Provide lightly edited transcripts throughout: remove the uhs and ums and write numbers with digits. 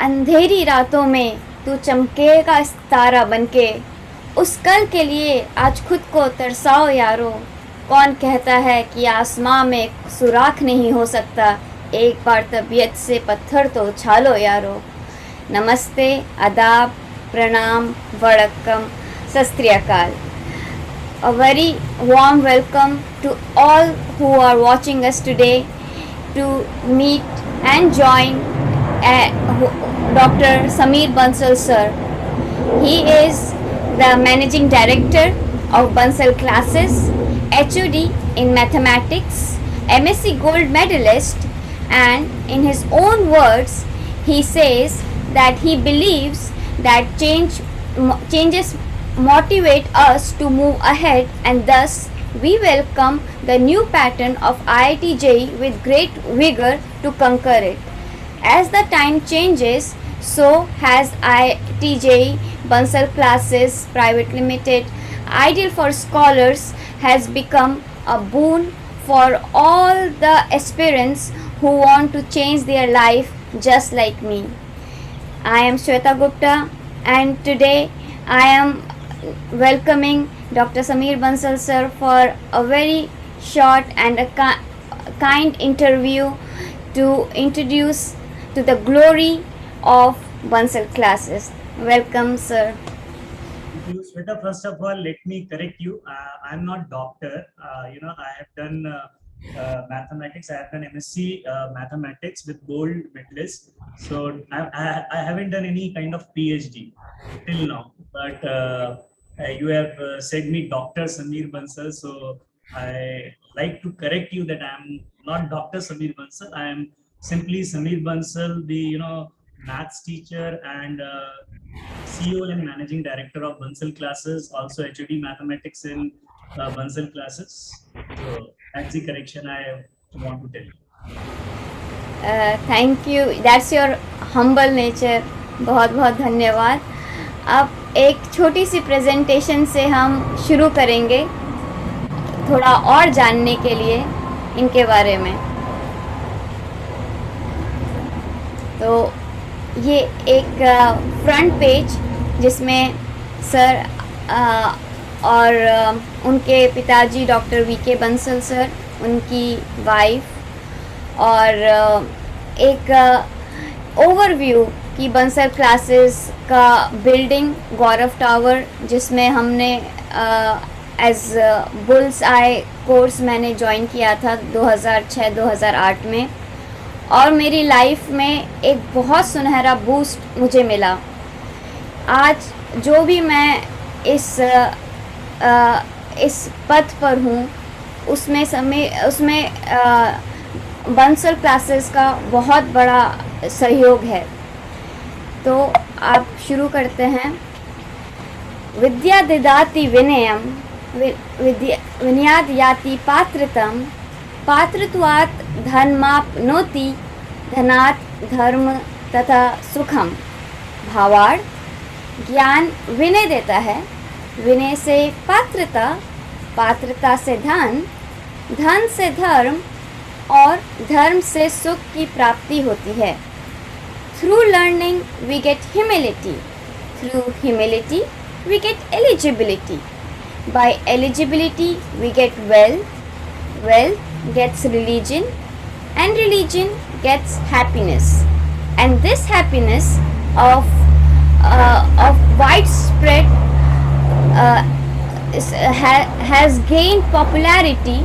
अंधेरी रातों में तू चमकेगा तारा बनके, उस कल के लिए आज खुद को तरसाओ यारो। कौन कहता है कि आसमां में सुराख नहीं हो सकता, एक बार तबीयत से पत्थर तो उछालो यारो। नमस्ते, आदाब, प्रणाम, वड़क्कम, सत श्री अकाल। A very warm welcome to all who are watching us today to meet and join Dr. Sameer Bansal sir. He is the Managing Director of Bansal Classes, HOD in Mathematics, MSc Gold Medalist, and in his own words, he says that he believes that changes motivate us to move ahead, and thus we welcome the new pattern of IIT JEE with great vigor to conquer it. As the time changes, so has IIT JEE Bansal Classes Private Limited, ideal for scholars, has become a boon for all the aspirants who want to change their life just like me. I am Shweta Gupta, and today I am welcoming Dr. Sameer Bansal sir for a very short and a kind interview to introduce to the glory of Bansal Classes. Welcome, sir. Thank you, Shweta. First of all, let me correct you. I'm not doctor. I have done mathematics. I have done MSc mathematics with gold medalist. So I haven't done any kind of PhD till now. But you have said me Dr. Sameer Bansal. So I like to correct you that I'm not Dr. Sameer Bansal. I am simply Sameer Bansal, the maths teacher and CEO and Managing Director of Bansal Classes, also HOD Mathematics in Bansal Classes. So that's the correction I want to tell you. Thank you. That's your humble nature. बहुत बहुत धन्यवाद। अब एक छोटी सी presentation से हम शुरू करेंगे, थोड़ा और जानने के लिए इनके बारे में। तो ये एक फ्रंट पेज जिसमें सर और उनके पिताजी डॉक्टर वीके बंसल सर, उनकी वाइफ और एक ओवरव्यू की बंसल क्लासेस का बिल्डिंग गौरव टावर, जिसमें हमने एज बुल्स आई कोर्स मैंने ज्वाइन किया था 2006-2008 में, और मेरी लाइफ में एक बहुत सुनहरा बूस्ट मुझे मिला। आज जो भी मैं इस पथ पर हूँ, उसमें बंसल क्लासेस का बहुत बड़ा सहयोग है। तो आप शुरू करते हैं। विद्या ददाति विनयम विनयाद याति पात्रतम, पात्रत्वात् धर्माप्नोति धनात् धर्म तथा सुखम। भावार्थ, ज्ञान विनय देता है, विनय से पात्रता, पात्रता से धन, धन से धर्म और धर्म से सुख की प्राप्ति होती है। Through learning we get humility, through humility we get eligibility, by eligibility we get wealth, wealth gets religion, and religion gets happiness, and this happiness of widespread has gained popularity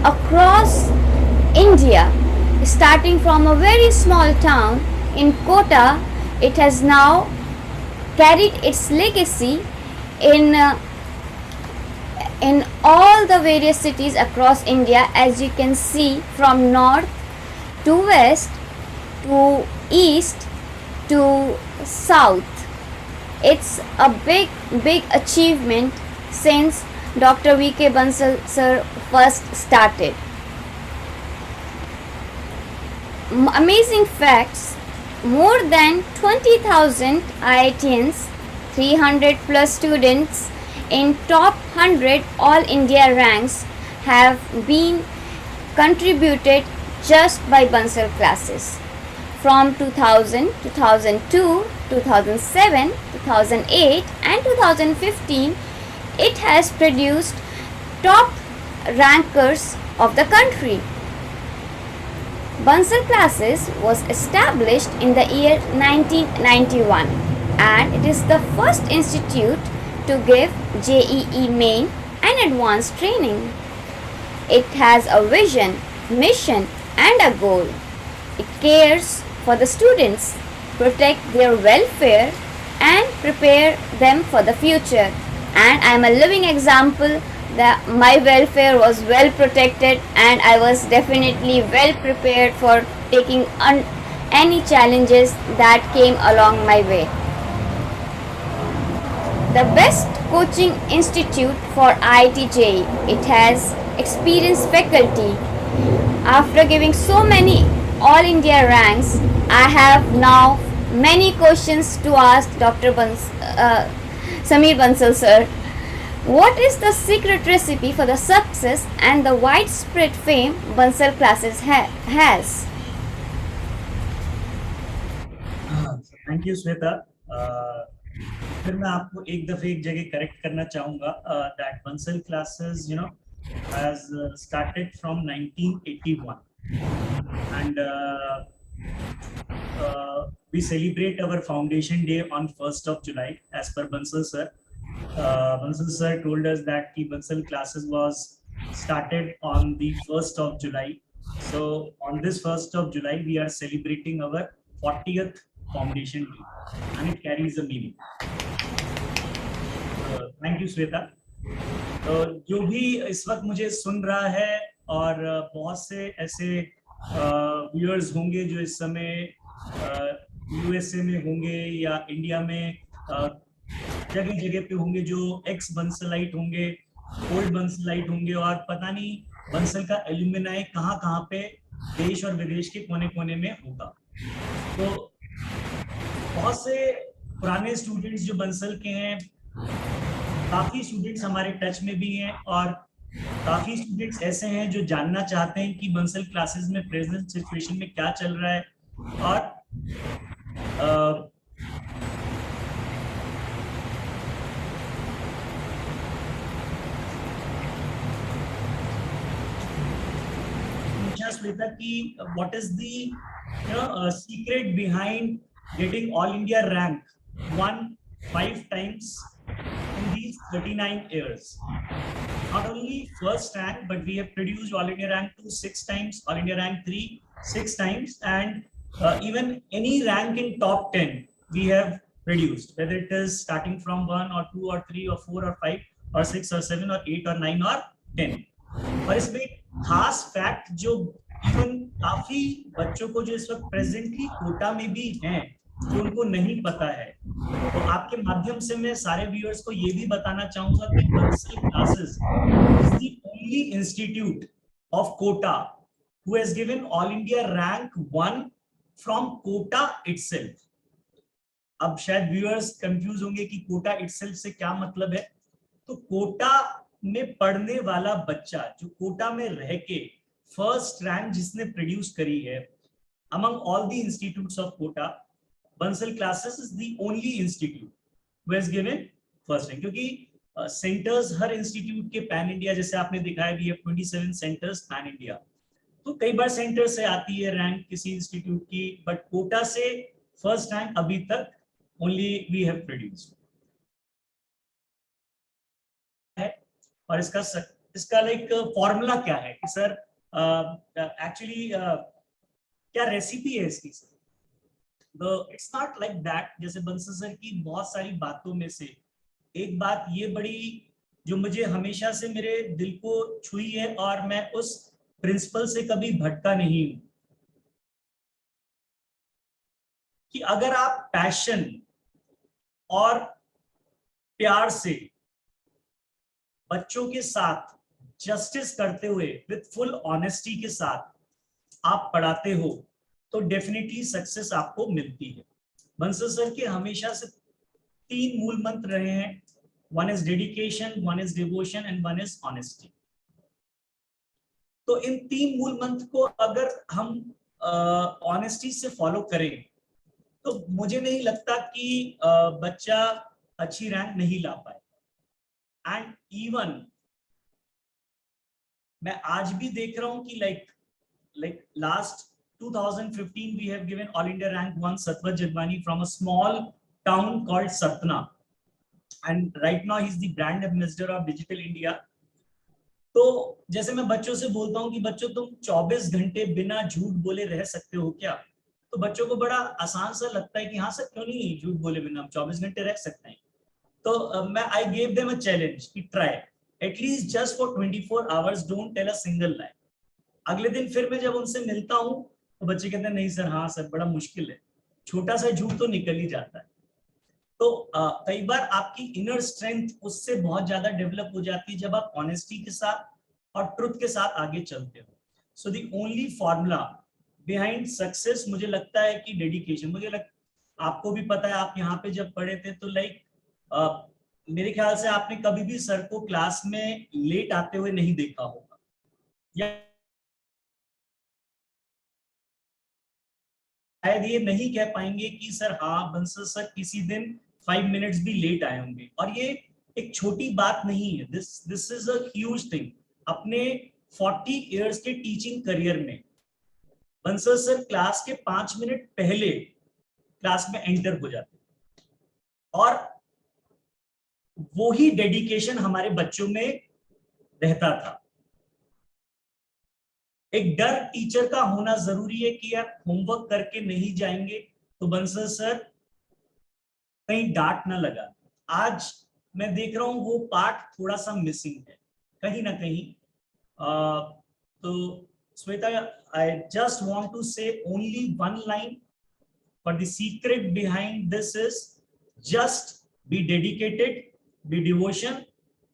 across India. Starting from a very small town in Kota, it has now carried its legacy in all the various cities across India, as you can see, from north to west to east to south. It's a big achievement since Dr. V.K. Bansal sir first started. Amazing facts: more than 20,000 IITians, 300 plus students in top 100 all India ranks have been contributed just by Bansal classes. from 2000, 2002, 2007, 2008 and 2015, it has produced top rankers of the country. Bansal Classes was established in the year 1991 and it is the first institute to give JEE Main and advanced training. It has a vision, mission and a goal. It cares for the students, protect their welfare and prepare them for the future. And I am a living example that my welfare was well protected and I was definitely well prepared for taking any challenges that came along my way. The best coaching institute for IIT JEE. It has experienced faculty. After giving so many All India ranks, I have now many questions to ask Dr. Sameer Bansal sir. What is the secret recipe for the success and the widespread fame Bansal Classes has? Thank you, Sweta. फिर मैं आपको एक दफे एक जगह correct करना चाहूंगा that Bansal Classes, has started from 1981, and we celebrate our foundation day on 1st of July as per Bansal sir. Bansal sir told us that the Bansal Classes was started on the 1st of July. So on this 1st of July, we are celebrating our 40th foundation day, and it carries a meaning. Thank you, Sweta. तो जो भी इस वक्त मुझे सुन रहा है और बहुत से ऐसे व्यूअर्स होंगे जो इस समय यूएसए में होंगे या इंडिया में जगह जगह पे होंगे, जो एक्स बंसलाइट होंगे, ओल्ड बंसलाइट होंगे और पता नहीं बंसल का एल्यूमिनाई कहाँ पे देश और विदेश के कोने कोने में होगा। तो बहुत से पुराने स्टूडेंट्स जो बंसल के हैं, काफी स्टूडेंट्स हमारे टच में भी हैं और काफी स्टूडेंट्स ऐसे हैं जो जानना चाहते हैं कि बंसल क्लासेस में प्रेजेंट सिचुएशन में क्या चल रहा है और Sweta ki what is the secret behind getting all India rank won 5 times in these 39 years? Not only first rank, but we have produced all India rank 2 6 times, all India rank 3 6 times, and even any rank in top 10 we have produced, whether it is starting from 1 or 2 or 3 or 4 or 5 or 6 or 7 or 8 or 9 or 10. और इसमें खास fact जो even काफी बच्चों को जो इस वक्त प्रेजेंटली कोटा में भी हैं, जो उनको नहीं पता है, तो आपके माध्यम से मैं सारे व्यूअर्स को ये भी बताना चाहूंगा कि Bansal classes is the only institute of Kota who has given all India rank 1 from Kota itself. अब शायद व्यूअर्स कंफ्यूज होंगे कि कोटा इटसेल्फ से क्या मतलब है. तो कोटा में पढ़ने वाला बच्चा जो कोटा में रह के फर्स्ट रैंक जिसने प्रोड्यूस करी है among all the institutes of Kota, Bansal Classes is the only institute who has given first rank. क्योंकि सेंटर्स हर इंस्टीट्यूट के पैन इंडिया, जैसे आपने दिखाया भी है 27 सेंटर्स पैन इंडिया, तो कई बार सेंटर से आती है रैंक किसी इंस्टीट्यूट की, बट कोटा से फर्स्ट रैंक अभी तक ओनली वी हैव प्रोड्यूस्ड. और इसका लाइक फॉर्मूला क्या है कि सर एक्चुअली क्या रेसिपी है इसकी sir? It's not like that. जैसे बंसल सर की बहुत सारी बातों में से एक बात ये बड़ी जो मुझे हमेशा से मेरे दिल को छुई है और मैं उस प्रिंसिपल से कभी भटका नहीं हूं, कि अगर आप पैशन और प्यार से बच्चों के साथ जस्टिस करते हुए विद फुल ऑनेस्टी के साथ आप पढ़ाते हो तो डेफिनेटली सक्सेस आपको मिलती है. बंसल सर के हमेशा से 3 मूल मंत्र रहे हैं. One is dedication, one is devotion and one is honesty. तो इन 3 मूल मंत्र को अगर हम ऑनेस्टी से फॉलो करें तो मुझे नहीं लगता कि बच्चा अच्छी रैंक नहीं ला पाए. एंड इवन मैं आज भी देख रहा हूं कि like last 2015 we have given all India rank 1 Satwar Jadwani from a small town called Satna, and right now he's the brand ambassador of Digital India. तो जैसे मैं बच्चों से बोलता हूँ कि बच्चों तुम 24 घंटे बिना झूठ बोले रह सकते हो क्या, तो बच्चों को बड़ा आसान सा लगता है कि हाँ सर क्यों नहीं झूठ बोले बिना हम 24 घंटे रह सकते हैं. तो मैं I gave them a challenge कि try at least just for 24 hours, don't tell a single lie. अगले दिन फिर मैं जब उनसे मिलता हूँ तो बच्चे कहते हैं नहीं सर, हाँ सर बड़ा मुश्किल है, छोटा सा झूठ तो निकल ही जाता है. तो कई बार आपकी इनर स्ट्रेंथ उससे बहुत ज्यादा डेवलप हो जाती है जब आप ऑनेस्टी के साथ और ट्रुथ के साथ आगे चलते हो. So the only formula behind success मुझे लगता है कि डेडिकेशन. आपको भी पता है, आप यहाँ पे जब पढ़े थे तो मेरे ख्याल से आपने कभी भी सर को क्लास में लेट आते हुए नहीं देखा होगा, या शायद ये नहीं कह पाएंगे कि सर हाँ बंसल सर किसी दिन 5 मिनट्स भी लेट आए होंगे. और ये एक छोटी बात नहीं है, this is a huge thing. अपने 40 इयर्स के टीचिंग करियर में बंसल सर क्लास के 5 मिनट पहले क्लास में एंटर हो जाते, और वो ही डेडिकेशन हमारे बच्चों में रहता था. एक डर टीचर का होना जरूरी है कि आप होमवर्क करके नहीं जाएंगे तो बंसल सर कहीं डांट ना लगा. आज मैं देख रहा हूं वो पार्ट थोड़ा सा मिसिंग है कहीं ना कहीं. तो Shweta, I just want to say only one line, but the secret behind this is just be dedicated, be devotion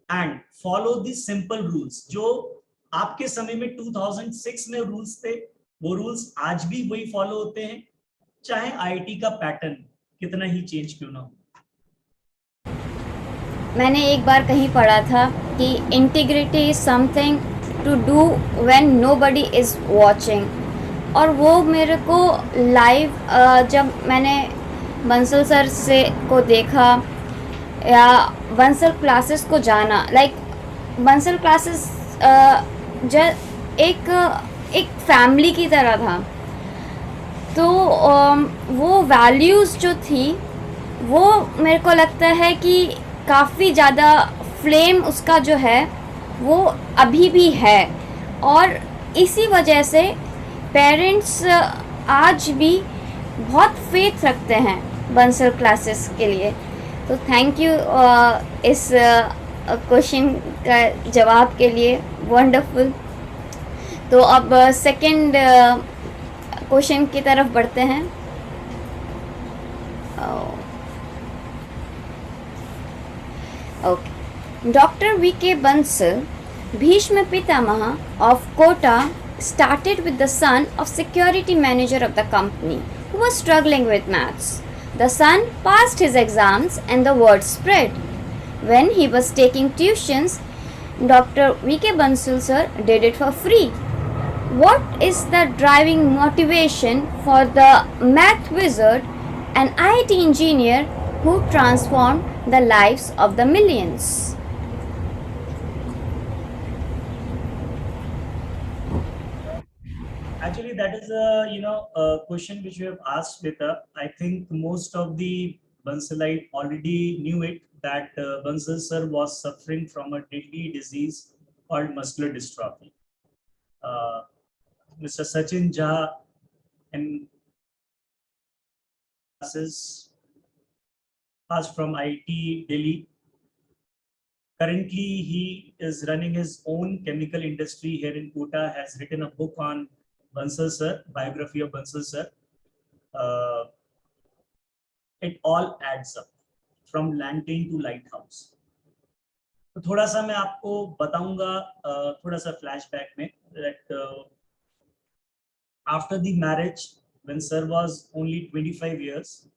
and follow the simple rules. जो आपके समय में 2006 में रूल्स थे वो रूल्स आज भी वही फॉलो होते हैं, चाहे आईआईटी का पैटर्न कितना ही चेंज क्यों ना हो. मैंने एक बार कहीं पढ़ा था कि integrity is something to do when nobody is watching, और वो मेरे को लाइव जब मैंने बंसल सर से को देखा या बंसल क्लासेस को जाना, बंसल क्लासेस एक फैमिली की तरह था. तो वो वैल्यूज़ जो थी वो मेरे को लगता है कि काफ़ी ज़्यादा फ्लेम उसका जो है वो अभी भी है, और इसी वजह से पेरेंट्स आज भी बहुत फेथ रखते हैं बंसल क्लासेस के लिए. तो थैंक यू इस क्वेश्चन का जवाब के लिए. वंडरफुल. तो अब सेकंड क्वेश्चन की तरफ बढ़ते हैं. Okay. Doctor VK. Bansal, Bhishma Pitamaha of Kota, started with the son of security manager of the company who was struggling with maths. The son passed his exams and the word spread. When he was taking tuitions, Dr. V.K. Bansal sir did it for free. What is the driving motivation for the math wizard, an IT engineer who transformed the lives of the millions? Actually, that is a question which you have asked, Shweta. I think most of the Bansalite already knew it, that Bansal sir was suffering from a deadly disease called muscular dystrophy. Mr. Sachin Jha and classes passed from IIT Delhi. Currently, he is running his own chemical industry here in Kota, has written a book on Bansal sir, biography of Bansal sir. It all adds up from lantern to lighthouse. तो थोड़ा सा मैं आपको बताऊंगा थोड़ा सा flashback में, that after the marriage, when sir was only 25 years,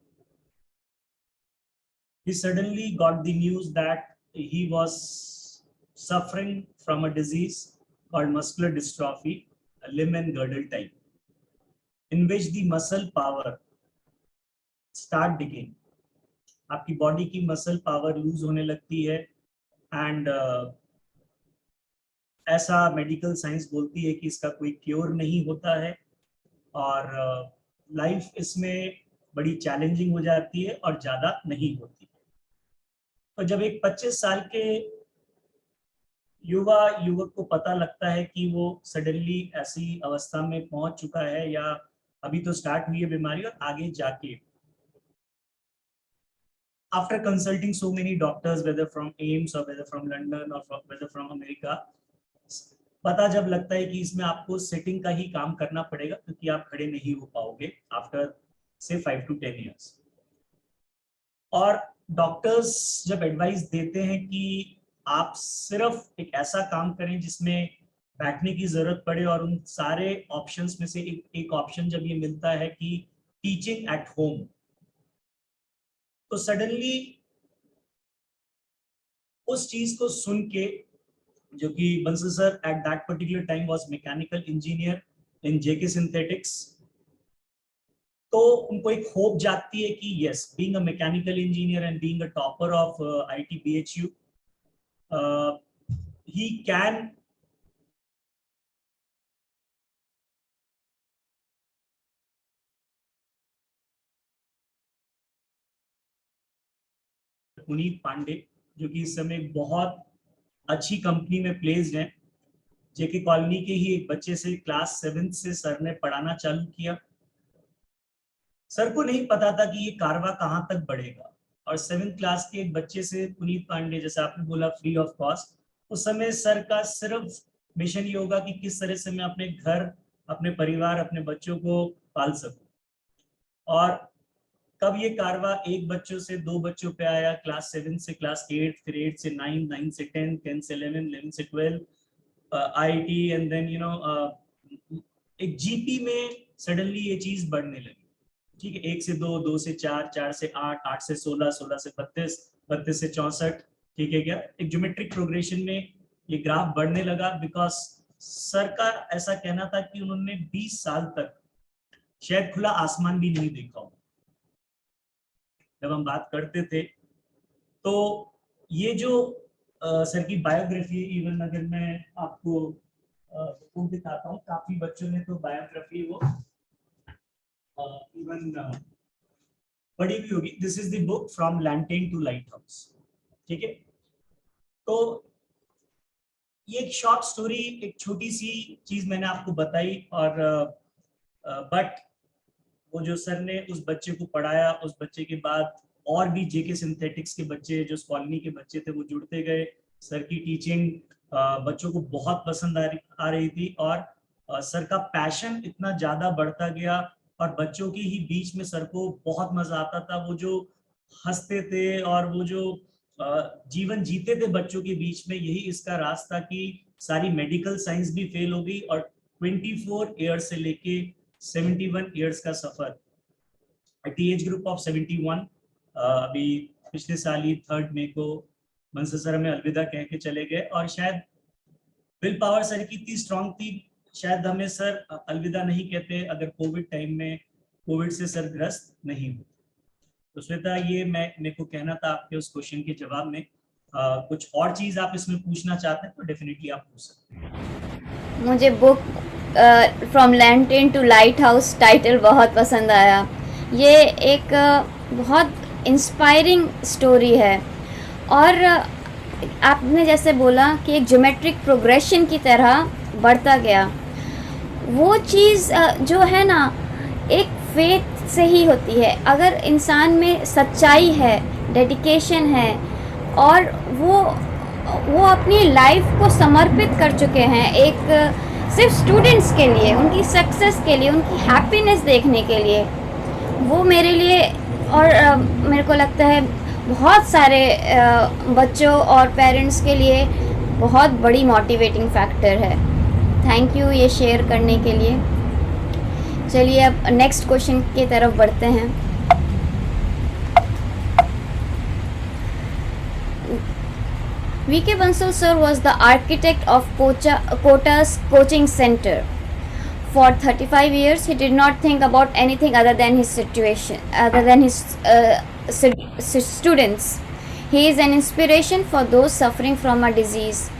he suddenly got the news that he was suffering from a disease called muscular dystrophy, a limb and girdle type. in which the muscle power start decaying. आपकी body की muscle power loose होने लगती है and ऐसा medical science बोलती है कि इसका कोई क्योर नहीं होता है और लाइफ इसमें बड़ी चैलेंजिंग हो जाती है और ज़्यादा नहीं होती है। तो जब एक 25 साल के युवक को पता लगता है कि वो सडनली ऐसी अवस्था में पहुंच चुका है या अभी तो स्टार्ट हुई है बीमारी और आगे जाके after consulting so many doctors whether from AIIMS और वेदर फ्रॉम लंदन और वेदर फ्रॉम अमेरिका, पता जब लगता है कि इसमें आपको सेटिंग का ही काम करना पड़ेगा क्योंकि आप खड़े नहीं हो पाओगे आफ्टर से 5 to 10 years। और डॉक्टर्स जब एडवाइस देते हैं कि आप सिर्फ एक ऐसा काम करें जिसमें बैठने की जरूरत पड़े और उन सारे ऑप्शंस में से एक ऑप्शन जब ये मिलता है कि टीचिंग एट होम, तो सडनली उस चीज को सुन के, जो कि Bansal sir at that particular time was mechanical engineer in JK Synthetics, तो उनको एक होप जागती है कि yes, being a mechanical engineer and being a topper of IT BHU, he can Puneet Pandey, जो कि इस समय बहुत अच्छी कंपनी में प्लेस्ड हैं। जेके कॉलोनी के ही एक बच्चे से क्लास 7 से सर ने पढ़ाना चालू किया। सर को नहीं पता था कि ये कारवा कहाँ तक बढ़ेगा और 7th क्लास के एक बच्चे से पुनीत पांडे, जैसे आपने बोला, फ्री ऑफ कॉस्ट, उस समय सर का सिर्फ मिशन ये होगा कि किस तरह से मैं अपने घर, अपने परिवार, अपने बच्चों को पाल सकूं। और कब ये कारवा एक बच्चों से 2 बच्चों पे आया, क्लास 7 से क्लास 8, फिर 8 से 9, 9 से 10, 10 से 11, 11 से 12, आईटी, एंड देन एक जीपी में सडनली ये चीज बढ़ने लगी। ठीक है, 1 से 2, 2 से 4, 4 से 8, 8 से 16, 16 से 32, 32 से 64, ठीक है क्या, एक ज्योमेट्रिक प्रोग्रेशन में ये ग्राफ बढ़ने लगा। बिकॉज सर का ऐसा कहना था कि उन्होंने 20 साल तक शायद खुला आसमान भी नहीं देखा हो। जब हम बात करते थे तो ये जो सर की बायोग्राफी, इवन अगर मैं आपको बुक दिखाता हूँ, काफी बच्चों ने तो बायोग्राफी वो इवन पढ़ी भी होगी। This is the book from lantern to lighthouse, ठीक है। तो ये एक शॉर्ट स्टोरी, एक छोटी सी चीज मैंने आपको बताई, और बट वो जो सर ने उस बच्चे को पढ़ाया, उस बच्चे के बाद और भी जेके सिंथेटिक्स के बच्चे, जो कॉलोनी के बच्चे थे, वो जुड़ते गए। सर की टीचिंग बच्चों को बहुत पसंद आ रही थी और सर का पैशन इतना ज्यादा बढ़ता गया और बच्चों के ही बीच में सर को बहुत मजा आता था। वो जो हंसते थे और वो जो जीवन जीते थे बच्चों के बीच में, यही इसका राज था कि सारी मेडिकल साइंस भी फेल हो गई और 24 ईयर्स से लेके 71 ईयर्स का सफर at the age group of 71, अभी पिछले साल ही 3 मई को बंसल सर हमें अलविदा कह के चले गए। और शायद विल पावर सर की इतनी स्ट्रांग थी, शायद हमें सर अलविदा नहीं कहते अगर कोविड टाइम में कोविड से सर ग्रस्त नहीं होते। तो श्वेता, ये मेरे को कहना था आपके उस क्वेश्चन के जवाब में। कुछ और चीज आप इसमें पूछना चाहते हैं तो डेफिनेटली आप पूछ सकते हैं। मुझे book from lantern to lighthouse title बहुत पसंद आया। ये एक बहुत इंस्पायरिंग स्टोरी है और आपने जैसे बोला कि एक ज्योमेट्रिक प्रोग्रेशन की तरह बढ़ता गया। वो चीज़ जो है ना, एक फेथ से ही होती है। अगर इंसान में सच्चाई है, डेडिकेशन है और वो अपनी लाइफ को समर्पित कर चुके हैं एक सिर्फ स्टूडेंट्स के लिए, उनकी सक्सेस के लिए, उनकी हैप्पीनेस देखने के लिए, वो मेरे लिए और मेरे को लगता है बहुत सारे बच्चों और पेरेंट्स के लिए बहुत बड़ी मोटिवेटिंग फैक्टर है। थैंक यू ये शेयर करने के लिए। चलिए अब नेक्स्ट क्वेश्चन की तरफ बढ़ते हैं। V.K. Bansal sir was the architect of Kota's coaching center. For 35 years, he did not think about anything other than his situation, other than his students. He is an inspiration for those suffering from a disease.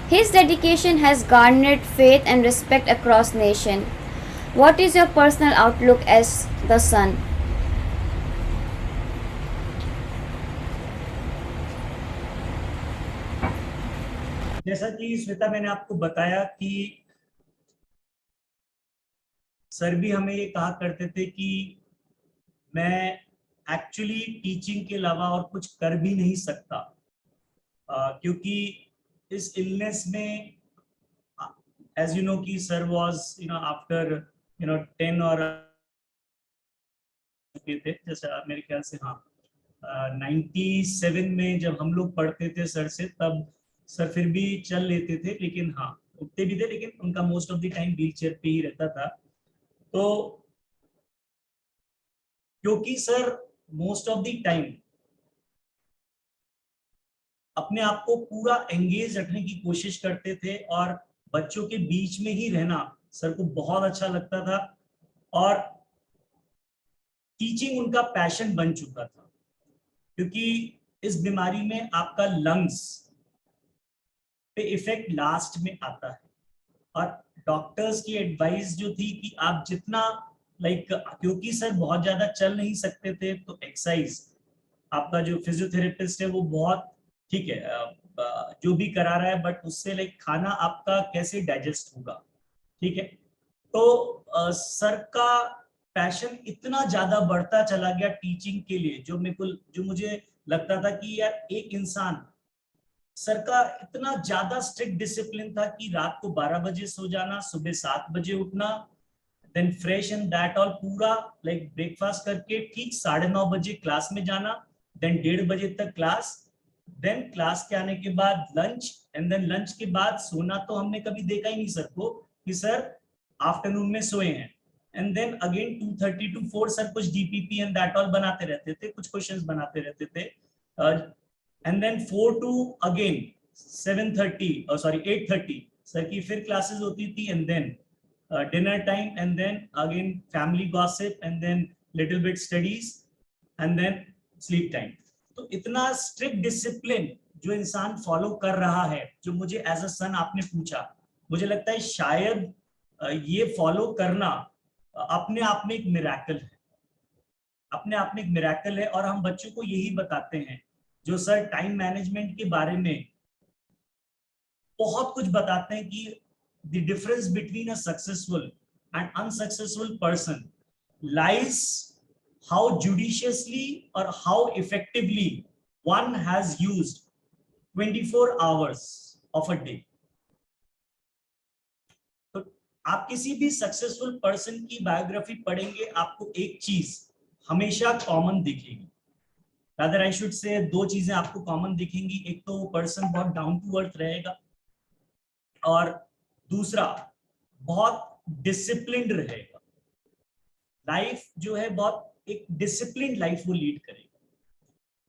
His dedication has garnered faith and respect across nation. What is your personal outlook as the son? जैसा कि श्वेता मैंने आपको बताया कि sir भी हमें ये कहा करते थे कि मैं एक्चुअली टीचिंग के अलावा और कुछ कर भी नहीं सकता, क्योंकि इस इलनेस में एज यू नो कि सर वाज आफ्टर 10 और थे, जैसा मेरे ख्याल से 97 में जब हम लोग पढ़ते थे सर से, तब सर फिर भी चल लेते थे, लेकिन उठते भी थे, लेकिन उनका most of the time wheel chair पे ही रहता था। तो क्योंकि sir most of the time अपने आप को पूरा एंगेज रखने की कोशिश करते थे और बच्चों के बीच में ही रहना सर को बहुत अच्छा लगता था, और टीचिंग उनका पैशन बन चुका था, क्योंकि इस बीमारी में आपका लंग्स पे इफेक्ट लास्ट में आता है, और डॉक्टर्स की एडवाइस जो थी कि आप जितना क्योंकि सर बहुत ज्यादा चल नहीं सकते थे, तो एक्सरसाइज आपका जो फिजियोथेरेपिस्ट है वो बहुत ठीक है जो भी करा रहा है, बट उससे खाना आपका कैसे डाइजेस्ट होगा, ठीक है। तो सर का पैशन इतना ज्यादा बढ़ता चला गया टीचिंग के लिए, जो मुझे लगता था कि यार एक इंसान, सर का इतना ज्यादा स्ट्रिक्ट डिसिप्लिन था कि रात को 12 बजे सो जाना, सुबह 7 बजे उठना, then fresh and that all, पूरा ब्रेकफास्ट करके ठीक 9:30 बजे क्लास में जाना, देन 1:30 बजे तक क्लास, देन क्लास के आने के बाद लंच, एंड देन लंच के बाद सोना। तो हमने कभी देखा ही नहीं सर को कि सर आफ्टरनून में सोए हैं, and then again 2:30 to 4 sir कुछ डीपीपी एंड दैट ऑल बनाते रहते थे, कुछ क्वेश्चंस बनाते रहते थे, एंड देन 4 to अगेन 8:30 सर की फिर क्लासेस होती थी, and then dinner time, and then again family gossip, and then little bit studies, and then sleep time. तो इतना स्ट्रिक्ट डिसिप्लिन जो इंसान फॉलो कर रहा है, जो मुझे एज अ सन आपने पूछा, मुझे लगता है शायद ये फॉलो करना अपने आप में एक मिरेकल है, अपने आप में एक मिरेकल है। और हम बच्चों को यही बताते हैं, जो सर टाइम मैनेजमेंट के बारे में बहुत कुछ बताते हैं कि the difference between a successful and unsuccessful person lies how judiciously or how effectively one has used 24 hours of a day. तो आप किसी भी सक्सेसफुल पर्सन की बायोग्राफी पढ़ेंगे, आपको एक चीज हमेशा कॉमन दिखेगी, रादर आई शुड से 2 चीजें आपको कॉमन दिखेंगी। एक तो वो पर्सन बहुत डाउन टू अर्थ रहेगा, और दूसरा बहुत डिसिप्लिन्ड रहेगा। लाइफ जो है बहुत एक डिसिप्लिन लाइफ वो लीड करेगा,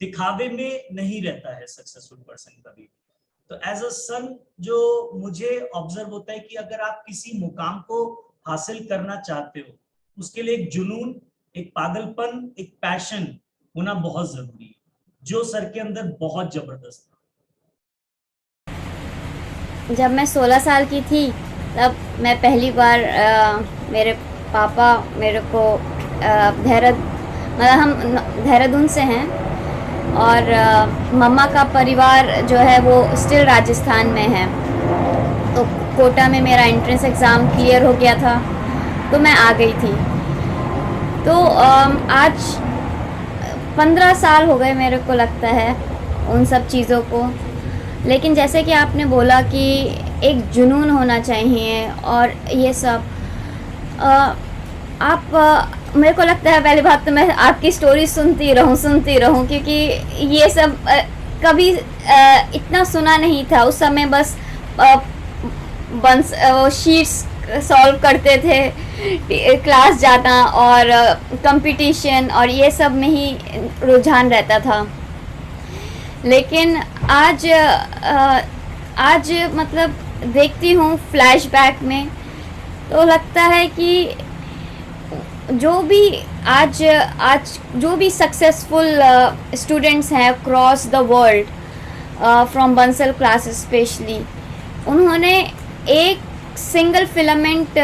दिखावे में नहीं रहता है सक्सेसफुल पर्सन कभी। तो एज अ सन जो मुझे ऑब्जर्व होता है कि अगर आप किसी मुकाम को हासिल करना चाहते हो, उसके लिए एक जुनून, एक पागलपन, एक पैशन होना बहुत जरूरी है, जो सर के अंदर बहुत जबरदस्त था। जब मैं 16 साल की थी, तब मैं पहली बार मेरे पापा मेरे को हम देहरादून से हैं, और मम्मा का परिवार जो है वो स्टिल राजस्थान में है। तो कोटा में मेरा एंट्रेंस एग्ज़ाम क्लियर हो गया था, तो मैं आ गई थी। तो आज 15 साल हो गए मेरे को लगता है उन सब चीज़ों को। लेकिन जैसे कि आपने बोला कि एक जुनून होना चाहिए और ये सब, मेरे को लगता है पहली बात तो मैं आपकी स्टोरी सुनती रहूं, क्योंकि ये सब कभी इतना सुना नहीं था उस समय। बस शीट्स सॉल्व करते थे, क्लास जाना और कंपटीशन और ये सब में ही रुझान रहता था। लेकिन आज मतलब देखती हूँ फ्लैशबैक में, तो लगता है कि जो भी आज आज जो भी सक्सेसफुल स्टूडेंट्स हैं across the world, from Bansal classes specially, उन्होंने एक सिंगल फिलामेंट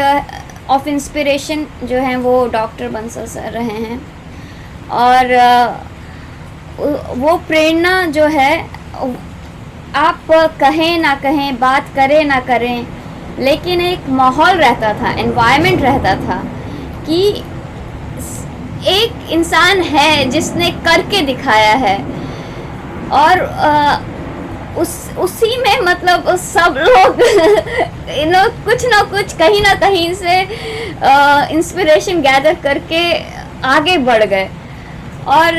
ऑफ इंस्पिरेशन जो है वो डॉक्टर बंसल सर रहे हैं। और वो प्रेरणा जो है, आप कहें ना कहें, बात करें ना करें, लेकिन एक माहौल रहता था, एनवायरनमेंट रहता था कि एक इंसान है जिसने करके दिखाया है। और उसी में मतलब सब लोग कुछ ना कुछ कहीं ना कहीं से इंस्पिरेशन गैदर करके आगे बढ़ गए। और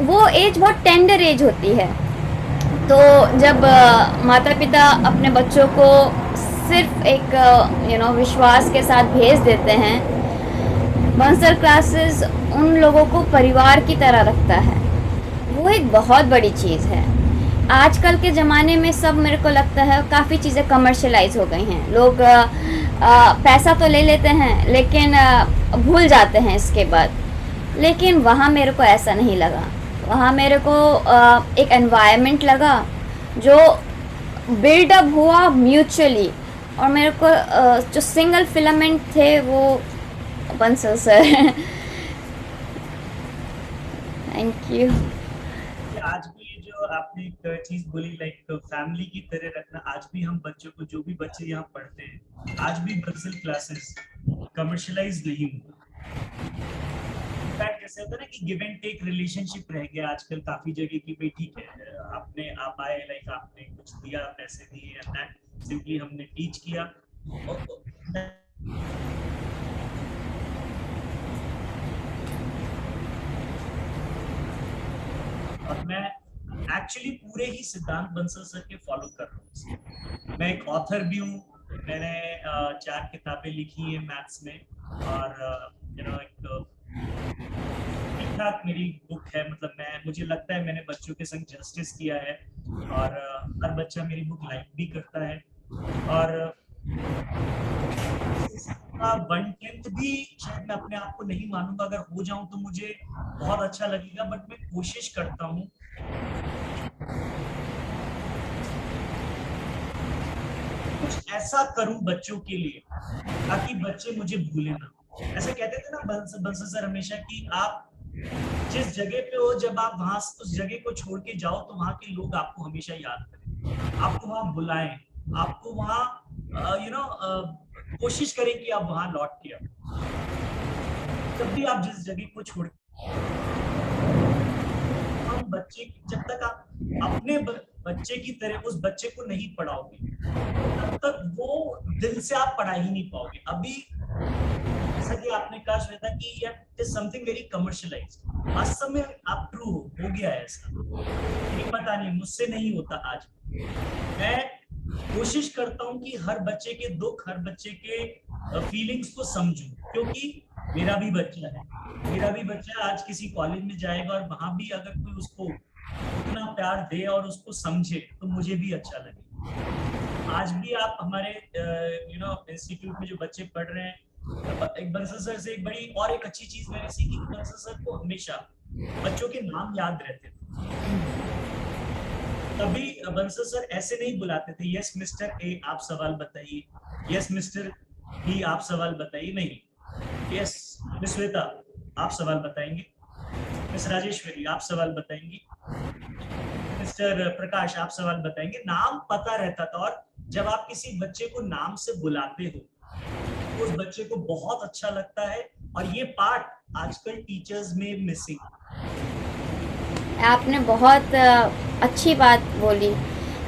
वो एज बहुत टेंडर एज होती है। तो जब माता पिता अपने बच्चों को सिर्फ एक विश्वास के साथ भेज देते हैं, बंसल क्लासेस उन लोगों को परिवार की तरह रखता है। वो एक बहुत बड़ी चीज़ है। आजकल के ज़माने में सब, मेरे को लगता है, काफ़ी चीज़ें कमर्शलाइज हो गई हैं। लोग पैसा तो ले लेते हैं लेकिन भूल जाते हैं इसके बाद। लेकिन वहाँ मेरे को ऐसा नहीं लगा। वहाँ मेरे को एक एनवायरनमेंट लगा जो बिल्डअप हुआ म्यूचुअली। और मेरे को जो सिंगल फिलामेंट थे वो बंसल सर। Thank you. आज भी ये जो आपने एक चीज बोली, लाइक फैमिली की तरह रखना, आज भी हम बच्चों को, जो भी बच्चे यहाँ पढ़ते हैं, आज भी बंसल क्लासेस कमर्शलाइज नहीं हुआ। इनफैक्ट जैसे होता है ना कि गिव एंड टेक रिलेशनशिप रह गया आजकल काफी जगह की। भाई ठीक है, आप आए, लाइक आपने कुछ दिया, पैसे दिए, एंड दैट सिंपली हमने टीच किया। और मैं एक्चुअली पूरे ही सिद्धांत बंसल सर के फॉलो कर रहा हूँ। मैं एक ऑथर भी हूँ। मैंने 4 किताबें लिखी है मैथ्स में, और एक ठीक ठाक मेरी बुक है। मतलब मुझे लगता है मैंने बच्चों के संग जस्टिस किया है, और हर बच्चा मेरी बुक लाइक भी करता है। और 1/10 भी शायद मैं अपने आप को नहीं मानूंगा। अगर हो जाऊं तो मुझे बहुत अच्छा लगेगा, बट मैं कोशिश करता हूँ कुछ ऐसा करूं बच्चों के लिए ताकि बच्चे मुझे भूले ना। ऐसा कहते थे ना बंसल सर हमेशा कि आप जिस जगह पे हो, जब आप वहां उस जगह को छोड़ के जाओ तो वहां के लोग आपको हमेशा याद करें, आपको वहां बुलाएं, आपको वहां कोशिश करें कि आप वहां लौट के आओ। जब भी आप जिस जगह को छोड़, हम बच्चे, जब तक आप अपने बच्चे की तरह उस बच्चे को नहीं पढ़ाओगे, तब तक वो दिल से आप पढ़ा ही नहीं पाओगे। अभी जैसा कि आपने कहा श्वेता कि it is something very commercialised. वास्तव में आप ट्रू हो गया है ऐसा, नहीं पता नहीं, मुझसे नहीं होता। आज मैं कोशिश करता हूँ कि हर बच्चे के दुख, हर बच्चे के फीलिंग्स को समझूं, क्योंकि मेरा भी बच्चा आज किसी कॉलेज में जाएगा और वहां भी अगर कोई उसको उतना प्यार दे और उसको समझे तो मुझे भी अच्छा लगे। आज भी आप हमारे इंस्टीट्यूट में जो बच्चे पढ़ रहे हैं, एक बंसल सर से एक अच्छी चीज मैंने सीखी कि बंसल सर को हमेशा बच्चों के नाम याद रहते थे। तभी बंसल सर ऐसे नहीं बुलाते थे, यस मिस्टर ए आप सवाल बताइए, यस मिस्टर बी आप सवाल बताइए, नहीं, यस मिस श्वेता आप सवाल बताएंगे, मिस राजेश्वरी आप सवाल बताएंगी, मिस्टर प्रकाश आप सवाल बताएंगे। नाम पता रहता था। और जब आप किसी बच्चे को नाम से बुलाते हो तो उस बच्चे को बहुत अच्छा लगता है, और ये पार्ट आजकल टीचर्स में मिसिंग। आपने बहुत अच्छी बात बोली।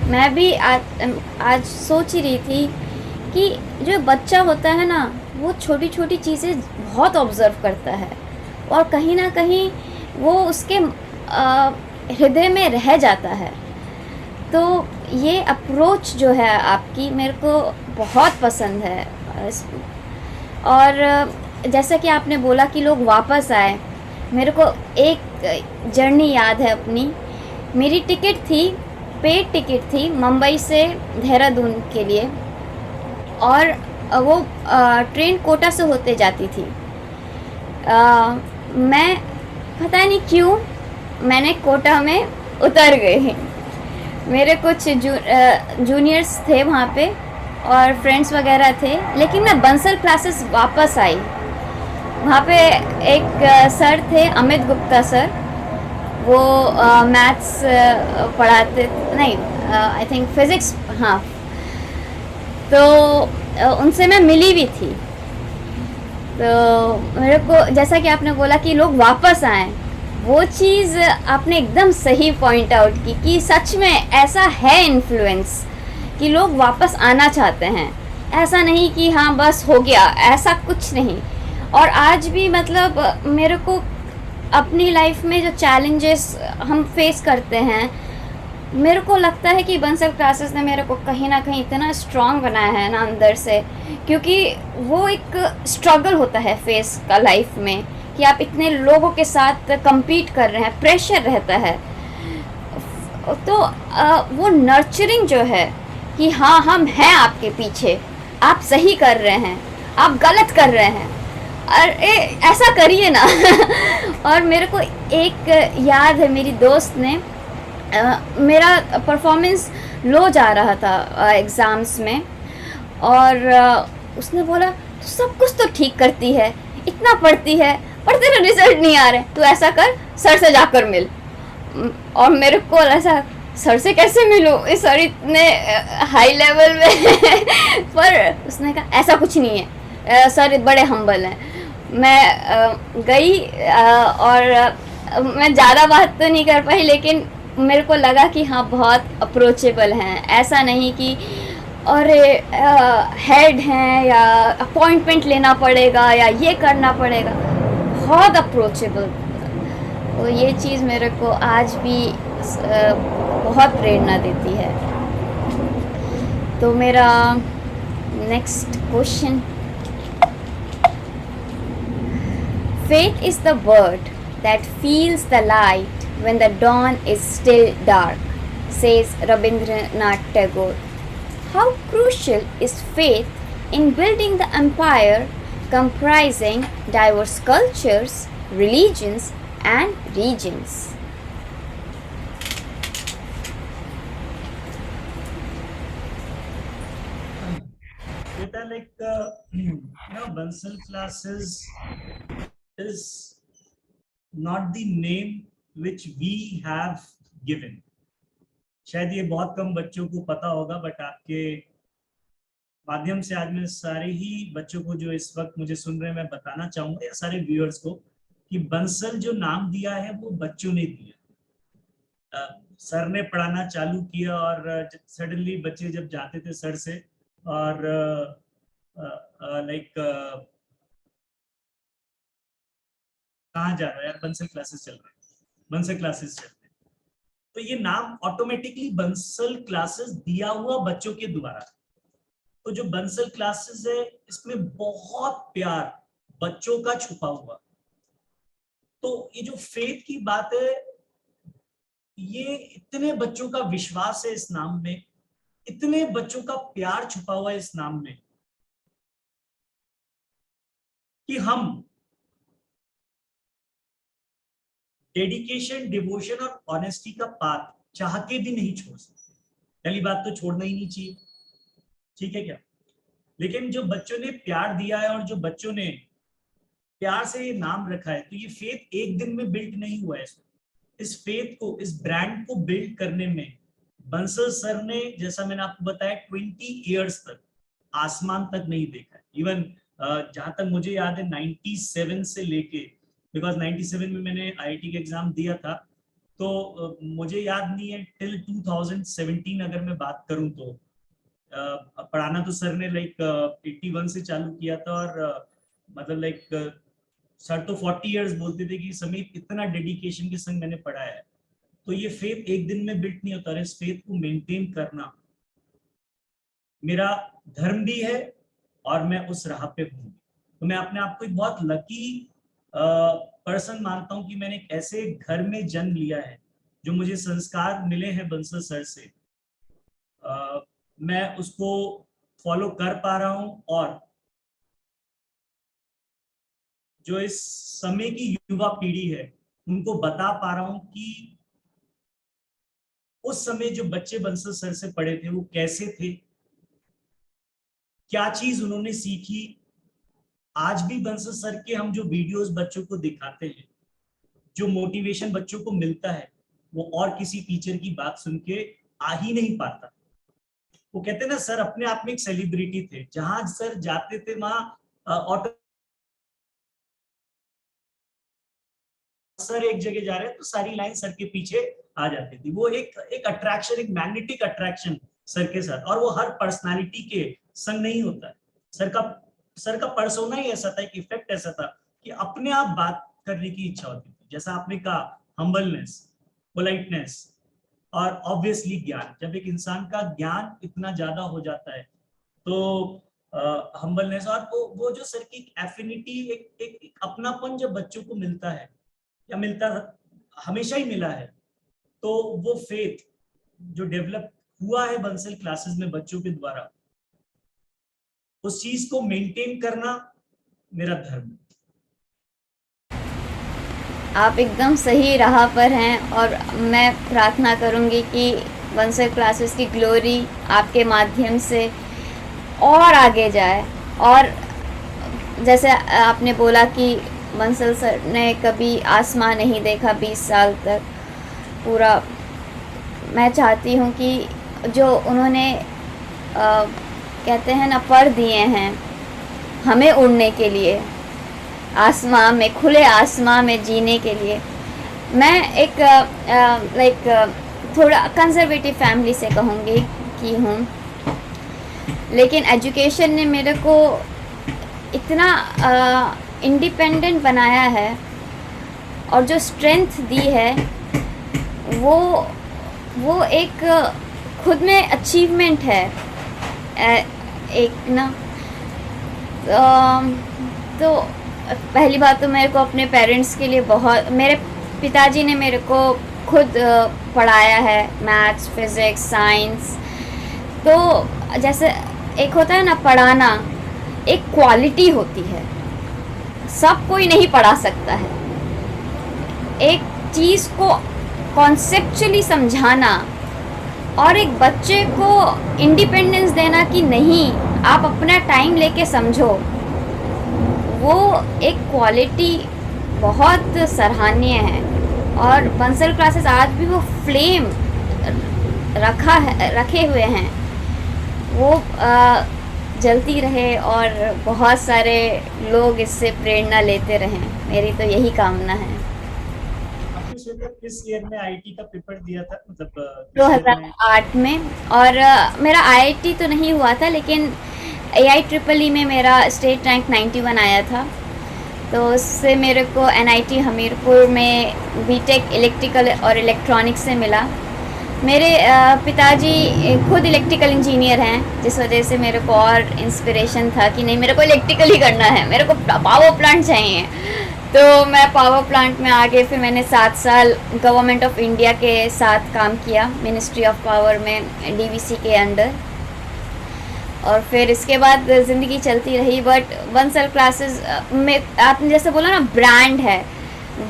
मैं भी आज सोच ही रही थी कि जो बच्चा होता है ना, वो छोटी छोटी चीज़ें बहुत ऑब्जर्व करता है और कहीं ना कहीं वो उसके हृदय में रह जाता है। तो ये अप्रोच जो है आपकी मेरे को बहुत पसंद है। और जैसा कि आपने बोला कि लोग वापस आए, मेरे को एक जर्नी याद है अपनी। मेरी टिकट थी, पेड टिकट थी मुंबई से देहरादून के लिए, और वो ट्रेन कोटा से होते जाती थी। मैं पता नहीं क्यों मैंने कोटा में उतर गई। मेरे कुछ जूनियर्स थे वहाँ पे और फ्रेंड्स वगैरह थे, लेकिन मैं बंसल क्लासेस वापस आई। वहाँ पे एक सर थे, अमित गुप्ता सर। वो मैथ्स पढ़ाते, नहीं आई थिंक फिज़िक्स, हाँ। तो उनसे मैं मिली भी थी। तो मेरे को, जैसा कि आपने बोला कि लोग वापस आएँ, वो चीज़ आपने एकदम सही पॉइंट आउट की कि सच में ऐसा है इन्फ्लुएंस कि लोग वापस आना चाहते हैं। ऐसा नहीं कि हाँ बस हो गया, ऐसा कुछ नहीं। और आज भी मतलब मेरे को अपनी लाइफ में जो चैलेंजेस हम फेस करते हैं, मेरे को लगता है कि बंसल क्लासेस ने मेरे को कहीं ना कहीं इतना स्ट्रांग बनाया है ना अंदर से, क्योंकि वो एक स्ट्रगल होता है फेस का लाइफ में कि आप इतने लोगों के साथ compete कर रहे हैं, प्रेशर रहता है। तो वो नर्चरिंग जो है कि हाँ हम हैं आपके पीछे, आप सही कर रहे हैं, आप गलत कर रहे हैं, अरे ऐसा करिए ना। और मेरे को एक याद है, मेरी दोस्त ने मेरा परफॉर्मेंस लो जा रहा था एग्ज़ाम्स में, और उसने बोला तू सब कुछ तो ठीक करती है, इतना पढ़ती है, पर तेरे रिजल्ट नहीं आ रहे, तू ऐसा कर सर से जाकर मिल। और मेरे को ऐसा, सर से कैसे मिलूँ, इस सर इतने हाई लेवल में। पर उसने कहा ऐसा कुछ नहीं है, सर बड़े हम्बल हैं। मैं गई और मैं ज़्यादा बात तो नहीं कर पाई, लेकिन मेरे को लगा कि हाँ बहुत अप्रोचेबल हैं। ऐसा नहीं कि अरे हेड हैं या अपॉइंटमेंट लेना पड़ेगा या ये करना पड़ेगा, बहुत अप्रोचेबल। तो ये चीज़ मेरे को आज भी बहुत प्रेरणा देती है। तो मेरा next question, faith is the word that feels the light when the dawn is still dark, says Rabindranath Tagore. How crucial is faith in building the empire comprising diverse cultures, religions, and regions? Like Bansal classes is not the name which we have given. शायद ये बहुत कम बच्चों को पता होगा, but आपके माध्यम से आज मैं सारे ही बच्चों को जो इस वक्त मुझे सुन रहे हैं, मैं बताना चाहूंगा, या सारे व्यूअर्स को, कि बंसल जो नाम दिया है वो बच्चों ने दिया। सर ने पढ़ाना चालू किया और सडनली बच्चे जब जाते थे सर से, और लाइक कहाँ जा रहा है यार, बंसल क्लासेस चल रहे हैं, बंसल क्लासेस चल रहे हैं, तो ये नाम ऑटोमेटिकली बंसल क्लासेस दिया हुआ बच्चों के द्वारा। तो जो बंसल क्लासेस है, इसमें बहुत प्यार बच्चों का छुपा हुआ। तो ये जो फेथ की बात है, ये इतने बच्चों का विश्वास है इस नाम में, इतने बच्चों का प्यार छुपा हुआ है इस नाम में, कि हम डेडिकेशन, डिवोशन और ऑनेस्टी का पाथ चाह के भी नहीं छोड़ सकते। पहली बात तो छोड़ना ही नहीं चाहिए, ठीक है क्या? लेकिन जो बच्चों ने प्यार दिया है और जो बच्चों ने प्यार से ये नाम रखा है, तो ये फेथ एक दिन में बिल्ड नहीं हुआ है। इस फेथ को, इस ब्रांड को बिल्ड करने में बंसल सर ने, जैसा मैंने आपको बताया, 20 इयर्स तक आसमान तक नहीं देखा। इवन जहां तक मुझे याद है 97 से लेके, बिकॉज 97 में मैंने आईआईटी का एग्जाम दिया था, तो मुझे याद नहीं है टिल 2017 अगर मैं बात करूं तो पढ़ाना तो सर ने लाइक 81 से चालू किया था, और मतलब लाइक सर तो 40 इयर्स बोलते थे कि समीप इतना डेडिकेशन के संग मैंने पढ़ा है। तो ये फेथ एक दिन में बिल्ड नहीं होता है, इस फेथ को मेंटेन करना मेरा धर्म भी है और मैं उस राह पे हूँ। तो मैं अपने आप को एक बहुत लकी पर्सन मानता हूँ कि मैंने एक ऐसे घर में जन्म लिया है, जो मुझे संस्कार मिले हैं बंसल सर से। मैं उसको फॉलो कर पा रहा हूं, और जो इस समय की युवा पीढ़ी है उनको बता पा रहा हूं कि उस समय जो बच्चे बंसल सर से पढ़े थे वो कैसे थे, क्या चीज उन्होंने सीखी। आज भी बंसल सर के हम जो वीडियोस बच्चों को दिखाते हैं, जो मोटिवेशन बच्चों को मिलता है, वो और किसी टीचर की बात सुन के आ ही नहीं पाता। वो कहते हैं ना, सर अपने आप में एक सेलिब्रिटी थे, जहां सर जाते थे वहां ऑटो, सर एक जगह जा रहे हैं तो सारी लाइन सर के पीछे आ जाती थी। वो एक अट्रैक्शन, एक मैग्नेटिक अट्रैक्शन सर के साथ। और वो हर पर्सनालिटी के संग नहीं होता है। सर का पर्सोना ही ऐसा था, एक इफेक्ट ऐसा था कि अपने आप बात करने की इच्छा होती थी। जैसा आपने कहा, हम्बलनेस, पोलाइटनेस, और ऑब्वियसली ज्ञान। जब एक इंसान का ज्ञान इतना ज्यादा हो जाता है तो हम्बलनेस, और वो जो सर की एफिनिटी, एक अपनापन जब बच्चों को मिलता है, या मिलता हमेशा ही मिला है, तो वो फेथ जो डेवलप हुआ है बंसल क्लासेस में बच्चों के द्वारा, उस चीज को मेंटेन करना मेरा धर्म है। आप एकदम सही राह पर हैं, और मैं प्रार्थना करूंगी कि बंसल क्लासेस की ग्लोरी आपके माध्यम से और आगे जाए। और जैसे आपने बोला कि बंसल सर ने कभी आसमां नहीं देखा 20 साल तक पूरा। मैं चाहती हूँ कि जो उन्होंने कहते हैं ना पर दिए हैं हमें उड़ने के लिए, आसमां में, खुले आसमां में जीने के लिए। मैं एक थोड़ा कंजर्वेटिव फैमिली से कहूँगी कि हूँ, लेकिन एजुकेशन ने मेरे को इतना इंडिपेंडेंट बनाया है, और जो स्ट्रेंथ दी है वो एक खुद में अचीवमेंट है। एक ना तो पहली बात तो मेरे को अपने पेरेंट्स के लिए बहुत, मेरे पिताजी ने मेरे को खुद पढ़ाया है, मैथ्स, फिज़िक्स, साइंस। तो जैसे एक होता है ना पढ़ाना, एक क्वालिटी होती है, सब कोई नहीं पढ़ा सकता है। एक चीज़ को कॉन्सेप्चुअली समझाना और एक बच्चे को इंडिपेंडेंस देना कि नहीं आप अपना टाइम लेके समझो, वो एक क्वालिटी बहुत सराहनीय है। और बंसल क्लासेस आज भी वो फ्लेम रखे हुए हैं, वो जलती रहे और बहुत सारे लोग इससे प्रेरणा लेते रहें। मेरी तो यही कामना है। आपने श्वेता किस ईयर में आईआईटी का पेपर दिया था, मतलब किस ईयर में? 2008 में। और मेरा आईआईटी तो नहीं हुआ था, लेकिन AIEEE में मेरा स्टेट रैंक 91 आया था। तो उससे मेरे को NIT हमीरपुर में बीटेक इलेक्ट्रिकल और इलेक्ट्रॉनिक्स से मिला। मेरे पिताजी खुद इलेक्ट्रिकल इंजीनियर हैं, जिस वजह से मेरे को और इंस्पिरेशन था कि नहीं मेरे को इलेक्ट्रिकल ही करना है, मेरे को पावर प्लांट चाहिए। तो मैं पावर प्लांट में आगे फिर मैंने 7 साल गवर्नमेंट ऑफ इंडिया के साथ काम किया, मिनिस्ट्री ऑफ पावर में, DVC के अंडर। और फिर इसके बाद ज़िंदगी चलती रही। बट बंसल क्लासेस में आपने जैसे बोला ना, ब्रांड है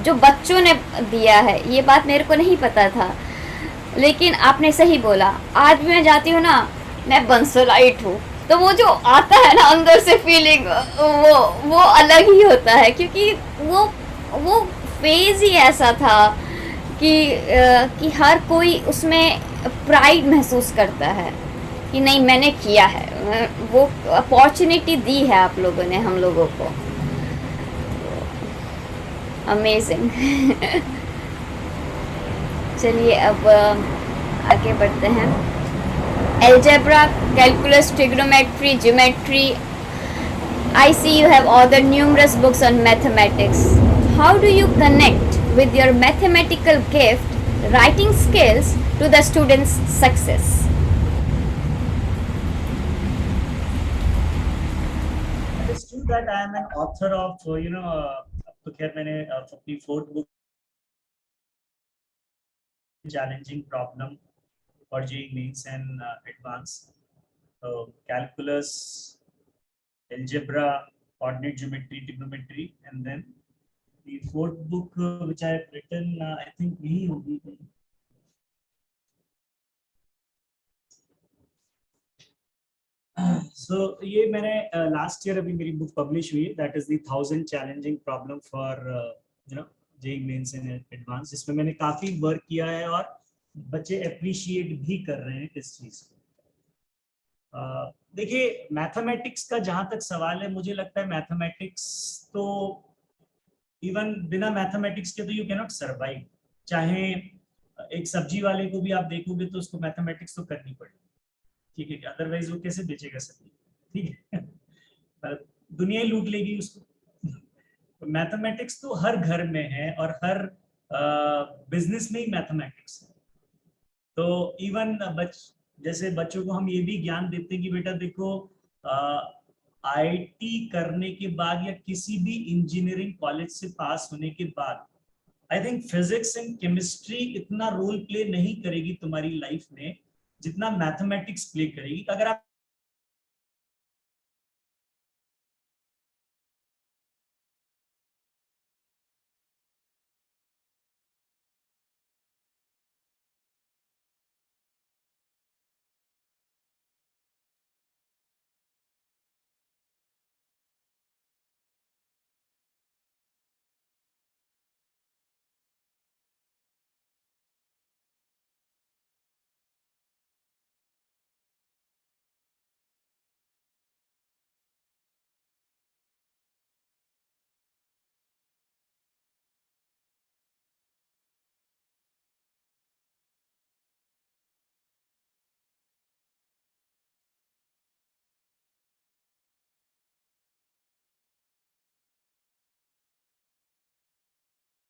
जो बच्चों ने दिया है, ये बात मेरे को नहीं पता था, लेकिन आपने सही बोला। आज भी मैं जाती हूँ ना, मैं बंसलाइट हूँ, तो वो जो आता है ना अंदर से फीलिंग, वो अलग ही होता है, क्योंकि वो फेज़ ही ऐसा था कि हर कोई उसमें प्राइड महसूस करता है कि नहीं मैंने किया है, वो अपॉर्चुनिटी दी है आप लोगों ने हम लोगों को। अमेजिंग। चलिए अब आगे बढ़ते हैं। Algebra, calculus, trigonometry, geometry. I see you have authored numerous books on mathematics. How do you connect with your mathematical gift, writing skills to the students' success? It's true that I am an author of तो खैर मैंने अपनी 4th book challenging problem for JEE mains and advance, calculus, algebra, coordinate geometry, trigonometry, and then the fourth book which I have written, I think यही होगी. So ये मैंने last year अभी मेरी बुक पब्लिश हुई है, that is the 1000 challenging problem for JEE mains and advance, जिसमें मैंने काफी वर्क किया है और बच्चे अप्रिशिएट भी कर रहे हैं इस चीज को. देखिए मैथमेटिक्स का जहां तक सवाल है, मुझे लगता है मैथमेटिक्स तो इवन बिना मैथमेटिक्स के तो यू कैन नॉट सर्वाइव. चाहे एक सब्जी वाले को भी आप देखोगे तो उसको मैथमेटिक्स तो करनी पड़ेगी, ठीक है, अदरवाइज वो कैसे बेचेगा सब्जी, ठीक है. दुनिया ही लूट लेगी उसको. मैथमेटिक्स तो हर घर में है और हर बिजनेस में ही मैथमेटिक्स है. तो इवन जैसे बच्चों को हम ये भी ज्ञान देते हैं कि बेटा देखो आईटी करने के बाद या किसी भी इंजीनियरिंग कॉलेज से पास होने के बाद I think physics and chemistry इतना रोल प्ले नहीं करेगी तुम्हारी लाइफ में जितना मैथमेटिक्स प्ले करेगी. अगर आप